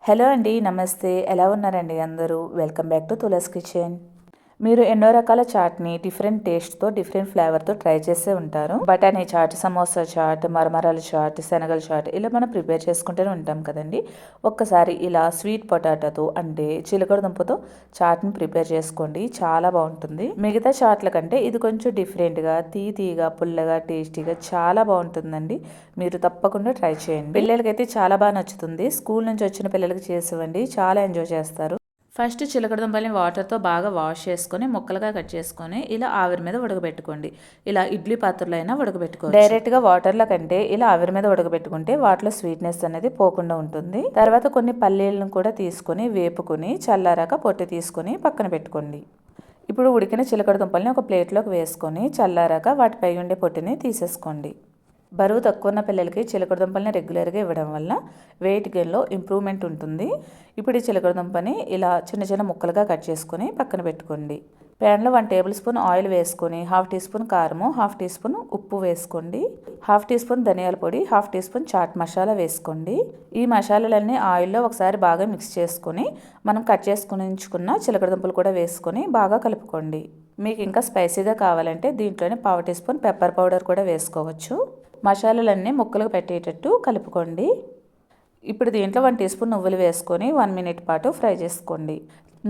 Hello అండి, నమస్తే. ఎలా ఉన్నారండి అందరూ? Welcome back to Tulas kitchen. మీరు ఎన్నో రకాల చాట్ని డిఫరెంట్ టేస్ట్తో, డిఫరెంట్ ఫ్లేవర్తో ట్రై చేసే ఉంటారు. బఠానీ చాట్, సమోసా చాట్, మరమరాల చాట్, శనగల చాట్ ఇలా మనం ప్రిపేర్ చేసుకుంటూనే ఉంటాం కదండి. ఒక్కసారి ఇలా స్వీట్ పొటాటోతో అంటే చిలకడ దుంపతో చాట్ని ప్రిపేర్ చేసుకోండి, చాలా బాగుంటుంది. మిగతా చాట్ల కంటే ఇది కొంచెం డిఫరెంట్గా, తీయగా, పుల్లగా, టేస్టీగా చాలా బాగుంటుందండి. మీరు తప్పకుండా ట్రై చేయండి. పిల్లలకైతే చాలా బాగా నచ్చుతుంది. స్కూల్ నుంచి వచ్చిన పిల్లలకి చేసివ్వండి, చాలా ఎంజాయ్ చేస్తారు. ఫస్ట్ చిలకడ దుంపల్ని వాటర్తో బాగా వాష్ చేసుకొని ముక్కలుగా కట్ చేసుకొని ఇలా ఆవిరి మీద ఉడకబెట్టుకోండి. ఇలా ఇడ్లీ పాత్రలో అయినా ఉడకబెట్టుకోండి. డైరెక్ట్గా వాటర్లో కంటే ఇలా ఆవిరి మీద ఉడకబెట్టుకుంటే వాటిలో స్వీట్నెస్ అనేది పోకుండా ఉంటుంది. తర్వాత కొన్ని పల్లీలను కూడా తీసుకొని వేపుకొని చల్లారాక పొట్టు తీసుకొని పక్కన పెట్టుకోండి. ఇప్పుడు ఉడికిన చిలకడ దుంపల్ని ఒక ప్లేట్లోకి వేసుకొని చల్లారాక వాటిపై ఉండే పొట్టుని తీసేసుకోండి. బరువు తక్కువ ఉన్న పిల్లలకి చిలకడ దుంపల్ని రెగ్యులర్గా ఇవ్వడం వల్ల వెయిట్ గెయిన్లో ఇంప్రూవ్మెంట్ ఉంటుంది. ఇప్పుడు ఈ చిలకడ దుంపని ఇలా చిన్న చిన్న ముక్కలుగా కట్ చేసుకొని పక్కన పెట్టుకోండి. ప్యాన్లో 1 టేబుల్ స్పూన్ ఆయిల్ వేసుకొని 1/2 టీ స్పూన్ కారము, 1/2 టీ స్పూన్ ఉప్పు వేసుకోండి. 1/2 టీ స్పూన్ ధనియాల పొడి, 1/2 టీ స్పూన్ చాట్ మసాలా వేసుకోండి. ఈ మసాలాలన్నీ ఆయిల్లో ఒకసారి బాగా మిక్స్ చేసుకొని మనం కట్ చేసుకుని ఉంచుకున్న చిలకడ దుంపలు కూడా వేసుకొని బాగా కలుపుకోండి. మీకు ఇంకా స్పైసీగా కావాలంటే దీంట్లోనే 1/2 టీ స్పూన్ పెప్పర్ పౌడర్ కూడా వేసుకోవచ్చు. మసాలాలన్నీ ముక్కలకు పెట్టేటట్టు కలుపుకోండి. ఇప్పుడు దీంట్లో 1 టీ స్పూన్ నువ్వులు వేసుకొని 1 మినిట్ పాటు ఫ్రై చేసుకోండి.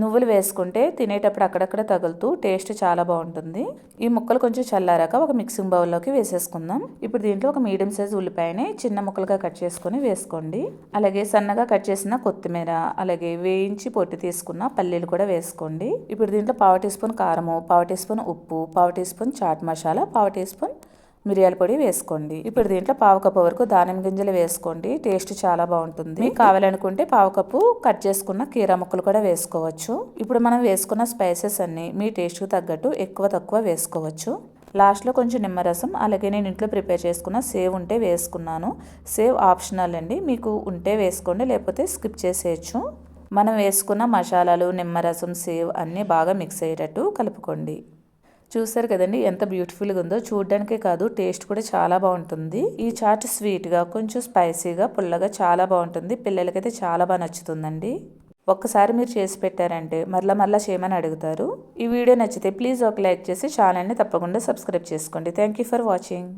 నువ్వులు వేసుకుంటే తినేటప్పుడు అక్కడక్కడ తగులుతూ టేస్ట్ చాలా బాగుంటుంది. ఈ ముక్కలు కొంచెం చల్లారాక ఒక మిక్సింగ్ బౌల్లోకి వేసేసుకుందాం. ఇప్పుడు దీంట్లో ఒక మీడియం సైజ్ ఉల్లిపాయని చిన్న ముక్కలుగా కట్ చేసుకొని వేసుకోండి. అలాగే సన్నగా కట్ చేసిన కొత్తిమీర, అలాగే వేయించి పొట్టు తీసుకున్న పల్లీలు కూడా వేసుకోండి. ఇప్పుడు దీంట్లో 1/2 టీ స్పూన్ కారము, 1/2 టీ స్పూన్ ఉప్పు, 1/2 teaspoon chaat masala, 1/2 teaspoon మిరియాల పొడి వేసుకోండి. ఇప్పుడు దీంట్లో 1/2 కప్పు వరకు దానిమ్మ గింజలు వేసుకోండి, టేస్ట్ చాలా బాగుంటుంది. మీకు కావాలనుకుంటే 1/2 కప్పు కట్ చేసుకున్న కీరా ముక్కలు కూడా వేసుకోవచ్చు. ఇప్పుడు మనం వేసుకున్న స్పైసెస్ అన్ని మీ టేస్ట్కి తగ్గట్టు ఎక్కువ తక్కువ వేసుకోవచ్చు. లాస్ట్లో కొంచెం నిమ్మరసం, అలాగే నేను ఇంట్లో ప్రిపేర్ చేసుకున్న సేవ్ ఉంటే వేసుకున్నాను. సేవ్ ఆప్షనల్ అండి, మీకు ఉంటే వేసుకోండి, లేకపోతే స్కిప్ చేసేయచ్చు. మనం వేసుకున్న మసాలాలు, నిమ్మరసం, సేవ్ అన్నీ బాగా మిక్స్ అయ్యేటట్టు కలుపుకోండి. చూసారు కదండి ఎంత బ్యూటిఫుల్గా ఉందో. చూడడానికే కాదు, టేస్ట్ కూడా చాలా బాగుంటుంది. ఈ చాట్ స్వీట్గా, కొంచెం స్పైసీగా, పుల్లగా చాలా బాగుంటుంది. పిల్లలకైతే చాలా బాగా నచ్చుతుందండి. ఒక్కసారి మీరు చేసి పెట్టారంటే మరలా చేయమని అడుగుతారు. ఈ వీడియో నచ్చితే ప్లీజ్ ఒక లైక్ చేసి ఛానల్ని తప్పకుండా సబ్స్క్రైబ్ చేసుకోండి. Thank you for watching.